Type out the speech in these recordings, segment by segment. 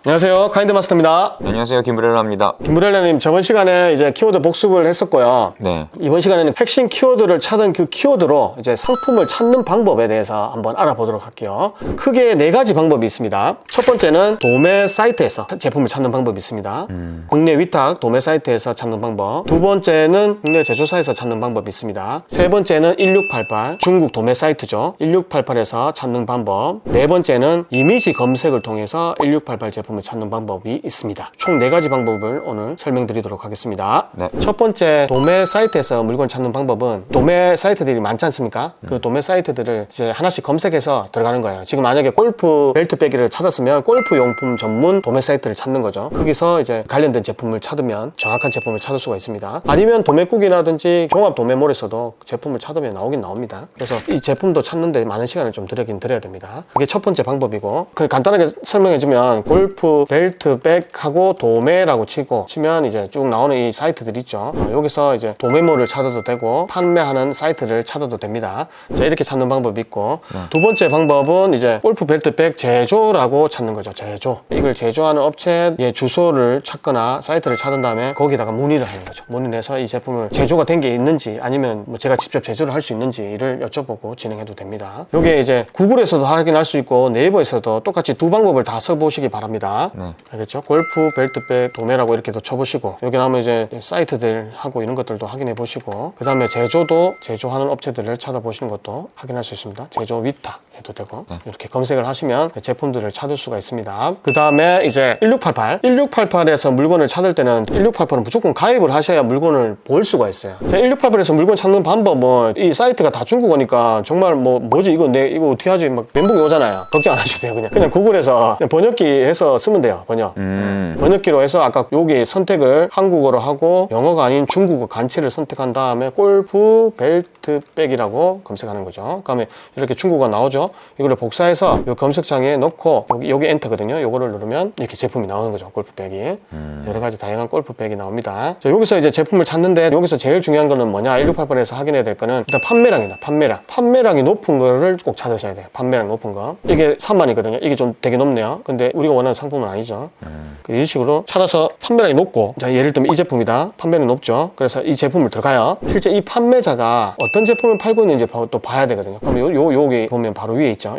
안녕하세요, 카인드마스터입니다. 안녕하세요, 김브렐라입니다. 김브렐라님, 저번 시간에 이제 키워드 복습을 했었고요. 네. 이번 시간에는 핵심 키워드를 찾은 그 키워드로 이제 상품을 찾는 방법에 대해서 한번 알아보도록 할게요. 크게 4가지 방법이 있습니다. 첫 번째는 도매 사이트에서 제품을 찾는 방법이 있습니다. 국내 위탁 도매 사이트에서 찾는 방법. 두 번째는 국내 제조사에서 찾는 방법이 있습니다. 세 번째는 1688 중국 도매 사이트죠. 1688에서 찾는 방법. 네 번째는 이미지 검색을 통해서 1688 제품을 찾는 방법이 있습니다. 총 4가지 방법을 오늘 설명드리도록 하겠습니다. 네. 첫 번째, 도매 사이트에서 물건 찾는 방법은 도매 사이트들이 많지 않습니까? 그 도매 사이트들을 이제 하나씩 검색해서 들어가는 거예요. 지금 만약에 골프 벨트 빼기를 찾았으면 골프 용품 전문 도매 사이트를 찾는 거죠. 거기서 이제 관련된 제품을 찾으면 정확한 제품을 찾을 수가 있습니다. 아니면 도매국이라든지 종합 도매몰에서도 제품을 찾으면 나오긴 나옵니다. 그래서 이 제품도 찾는데 많은 시간을 좀 들여긴 들여야 됩니다. 그게 첫 번째 방법이고, 간단하게 설명해주면 골프 벨트 백하고 도매라고 치면 이제 쭉 나오는 이 사이트들 있죠. 여기서 이제 도매몰을 찾아도 되고 판매하는 사이트를 찾아도 됩니다. 자, 이렇게 찾는 방법이 있고, 두 번째 방법은 이제 골프 벨트 백 제조라고 찾는 거죠. 제조. 이걸 제조하는 업체의 주소를 찾거나 사이트를 찾은 다음에 거기다가 문의를 하는 거죠. 문의를 해서 이 제품을 제조가 된 게 있는지 아니면 뭐 제가 직접 제조를 할 수 있는지를 여쭤보고 진행해도 됩니다. 이게 이제 구글에서도 확인할 수 있고 네이버에서도 똑같이 두 방법을 다 써보시기 바랍니다. 알겠죠? 골프 벨트백 도매라고 이렇게도 쳐보시고, 여기 나오면 이제 사이트들하고 이런 것들도 확인해 보시고, 그 다음에 제조하는 업체들을 찾아보시는 것도 확인할 수 있습니다. 제조 위탁 해도 되고, 이렇게 검색을 하시면 제품들을 찾을 수가 있습니다. 그 다음에 이제 1688에서 물건을 찾을 때는 1688은 무조건 가입을 하셔야 물건을 볼 수가 있어요. 1688에서 물건 찾는 방법은 이 사이트가 다 중국어니까 정말 뭐지 이거 어떻게 하지 막 멘붕이 오잖아요. 걱정 안 하셔도 돼요. 그냥 구글에서 그냥 번역기 해서 쓰면 돼요. 번역기로 해서 아까 여기 선택을 한국어로 하고 영어가 아닌 중국어 간체를 선택한 다음에 골프 벨트 백이라고 검색하는 거죠. 그다음에 이렇게 중국어가 나오죠. 이거를 복사해서 이 검색창에 넣고 여기 엔터거든요. 요거를 누르면 이렇게 제품이 나오는 거죠. 골프 백이. 여러 가지 다양한 골프 백이 나옵니다. 자, 여기서 이제 제품을 찾는데 여기서 제일 중요한 거는 뭐냐? 1688에서 확인해야 될 거는 일단 판매량이다. 판매량이 높은 거를 꼭 찾으셔야 돼요. 판매량 높은 거. 이게 3만이거든요. 이게 좀 되게 높네요. 근데 우리가 원하는 상품은 아니죠. 이런 식으로 찾아서 판매량이 높고, 자, 예를 들면 이 제품이다. 판매량이 높죠. 그래서 이 제품을 들어가요. 실제 이 판매자가 어떤 제품을 팔고 있는지 또 봐야 되거든요. 그럼 여기 보면 바로 위에 있죠.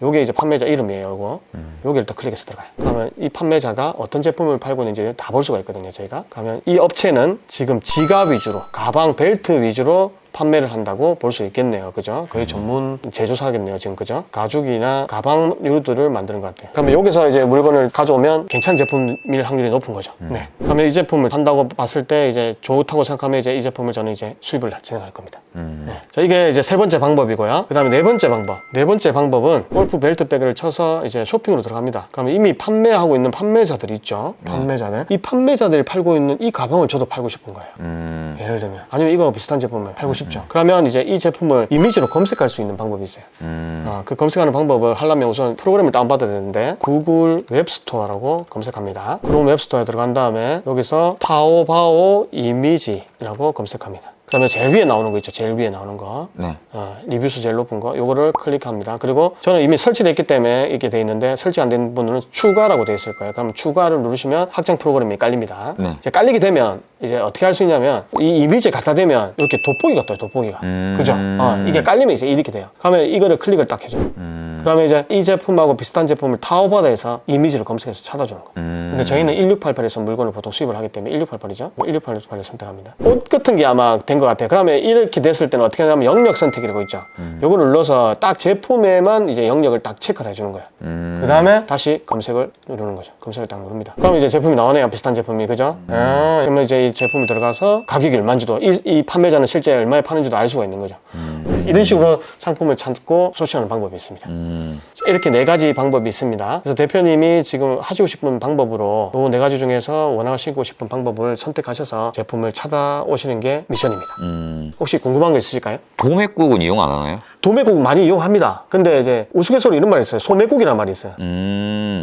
요게 이제 판매자 이름이에요. 여기를 또 클릭해서 들어가요. 그러면 이 판매자가 어떤 제품을 팔고 있는지 다 볼 수가 있거든요. 저희가. 그러면 이 업체는 지금 지갑 위주로, 가방, 벨트 위주로 판매를 한다고 볼 수 있겠네요. 그죠? 거의 전문 제조사겠네요. 지금 그죠? 가죽이나 가방류들을 만드는 것 같아요. 그러면 여기서 이제 물건을 가져오면 괜찮은 제품일 확률이 높은 거죠. 네. 그러면 이 제품을 판다고 봤을 때 이제 좋다고 생각하면 이제 이 제품을 저는 이제 수입을 진행할 겁니다. 네. 자, 이게 이제 세 번째 방법이고요. 그 다음에 네 번째 방법. 네 번째 방법은 골프 벨트 백을 쳐서 이제 쇼핑으로 들어갑니다. 그러면 이미 판매하고 있는 판매자들이 있죠. 판매자들. 이 판매자들이 팔고 있는 이 가방을 저도 팔고 싶은 거예요. 예를 들면. 아니면 이거 비슷한 제품을 팔고 싶죠. 그러면 이제 이 제품을 이미지로 검색할 수 있는 방법이 있어요. 그 검색하는 방법을 하려면 우선 프로그램을 다운받아야 되는데 구글 웹스토어라고 검색합니다. 크롬 웹스토어에 들어간 다음에 여기서 타오바오 이미지라고 검색합니다. 그러면 제일 위에 나오는 거 있죠. 제일 위에 나오는 거. 네. 리뷰수 제일 높은 거. 요거를 클릭합니다. 그리고 저는 이미 설치되어 있기 때문에 이렇게 돼 있는데 설치 안 된 분들은 추가라고 되어 있을 거예요. 그럼 추가를 누르시면 확장 프로그램이 깔립니다. 네. 이제 깔리게 되면 이제 어떻게 할 수 있냐면 이 이미지에 갖다 대면 이렇게 돋보기가 떠요. 돋보기가. 그죠? 이게 깔리면 이제 이렇게 돼요. 그러면 이거를 클릭을 딱 해줘요. 그러면 이제 이 제품하고 비슷한 제품을 타오바다에서 이미지를 검색해서 찾아주는 거예요. 근데 저희는 1688에서 물건을 보통 수입을 하기 때문에 1688이죠. 1688을 선택합니다. 옷 같은 게 아마 된 것 같아요. 그러면 이렇게 됐을 때는 어떻게 하냐면 영역 선택이라고 있죠. 요걸 눌러서 딱 제품에만 이제 영역을 딱 체크를 해주는 거예요. 그 다음에 다시 검색을 누르는 거죠. 검색을 딱 누릅니다. 그럼 이제 제품이 나오네요. 비슷한 제품이. 그죠? 그러면 이제 이 제품이 들어가서 가격이 얼마인지도 이 판매자는 실제 얼마에 파는지도 알 수가 있는 거죠. 이런 식으로 상품을 찾고 소싱하는 방법이 있습니다. 이렇게 4가지 방법이 있습니다. 그래서 대표님이 지금 하시고 싶은 방법으로 이 4가지 중에서 원하시고 싶은 방법을 선택하셔서 제품을 찾아오시는 게 미션입니다. 혹시 궁금한 거 있으실까요? 도매국은 이용 안 하나요? 도매국 많이 이용합니다. 근데 이제 우스갯소리 이런 말이 있어요. 소매국이라는 말이 있어요.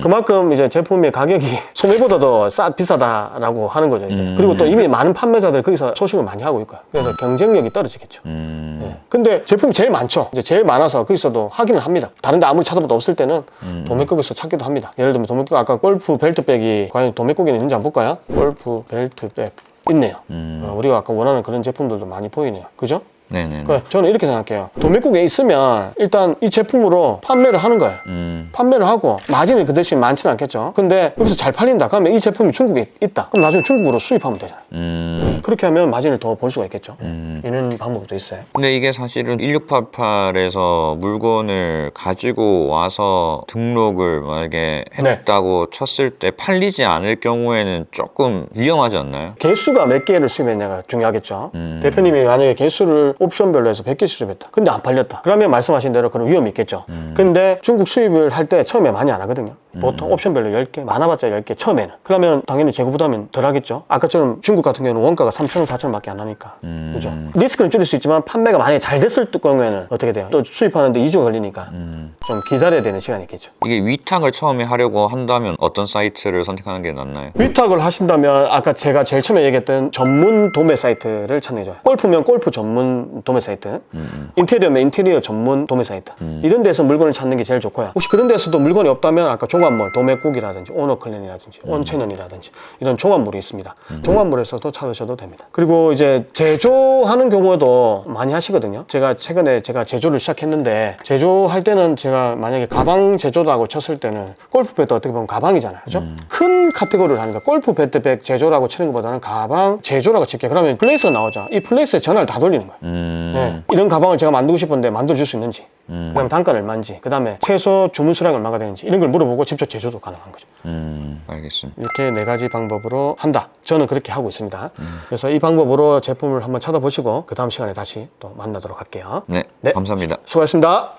그만큼 이제 제품의 가격이 소매보다 더 비싸다라고 하는 거죠, 이제. 그리고 또 이미 많은 판매자들 거기서 소식을 많이 하고 있고요. 그래서 경쟁력이 떨어지겠죠. 예. 근데 제품이 제일 많죠. 이제 제일 많아서 거기서도 확인을 합니다. 다른데 아무리 찾아봐도 없을 때는 도매국에서 찾기도 합니다. 예를 들면 도매국 아까 골프 벨트백이 과연 도매국에는 있는지 한번 볼까요? 골프 벨트백 있네요. 우리가 아까 원하는 그런 제품들도 많이 보이네요. 그죠? 네네. 그러니까 저는 이렇게 생각해요. 도매국에 있으면 일단 이 제품으로 판매를 하는 거예요. 판매를 하고 마진이 그 대신 많지는 않겠죠. 근데 여기서 잘 팔린다. 그러면 이 제품이 중국에 있다. 그럼 나중에 중국으로 수입하면 되잖아요. 그렇게 하면 마진을 더 볼 수가 있겠죠. 이런 방법도 있어요. 근데 이게 사실은 1688에서 물건을 가지고 와서 등록을 만약에 했다고 쳤을 때 팔리지 않을 경우에는 조금 위험하지 않나요? 개수가 몇 개를 수입했냐가 중요하겠죠. 대표님이 만약에 개수를 옵션별로 해서 100개 수입했다. 근데 안 팔렸다. 그러면 말씀하신 대로 그런 위험이 있겠죠. 근데 중국 수입을 할 때 처음에 많이 안 하거든요. 보통 옵션별로 10개, 많아봤자 10개 처음에는. 그러면 당연히 재고 부담은 덜 하겠죠. 아까처럼 중국 같은 경우는 원가가 3,000원, 4,000원 밖에 안 하니까. 그죠? 리스크는 줄일 수 있지만 판매가 만약에 잘 됐을 경우에는 어떻게 돼요? 또 수입하는데 2주가 걸리니까 좀 기다려야 되는 시간이 있겠죠. 이게 위탁을 처음에 하려고 한다면 어떤 사이트를 선택하는 게 낫나요? 위탁을 하신다면 아까 제가 제일 처음에 얘기했던 전문 도매 사이트를 찾는 게 좋아요. 골프면 골프 전문 도매 사이트, 인테리어면 인테리어 전문 도매 사이트, 이런 데서 물건을 찾는 게 제일 좋고요. 혹시 그런 데서도 물건이 없다면 아까 종합몰, 도매국이라든지 오너클랜이라든지 온채널이라든지 이런 종합몰이 있습니다. 종합몰에서도 찾으셔도 됩니다. 그리고 이제 제조하는 경우도 많이 하시거든요. 제가 최근에 제조를 시작했는데 제조할 때는 제가 만약에 가방 제조도 하고 쳤을 때는 골프 배트 어떻게 보면 가방이잖아요. 그죠? 큰 카테고리를 하니까 골프 배트백 제조라고 치는 것보다는 가방 제조라고 칠게요. 그러면 플레이스가 나오죠. 이 플레이스에 전화를 다 돌리는 거예요. 네. 이런 가방을 제가 만들고 싶은데 만들어줄 수 있는지, 그 다음에 단가는 얼마인지, 그 다음에 최소 주문 수량이 얼마가 되는지 이런 걸 물어보고 직접 제조도 가능한 거죠. 알겠습니다. 이렇게 4가지 방법으로 한다. 저는 그렇게 하고 있습니다. 그래서 이 방법으로 제품을 한번 찾아보시고 그 다음 시간에 다시 또 만나도록 할게요. 네. 감사합니다. 수고하셨습니다.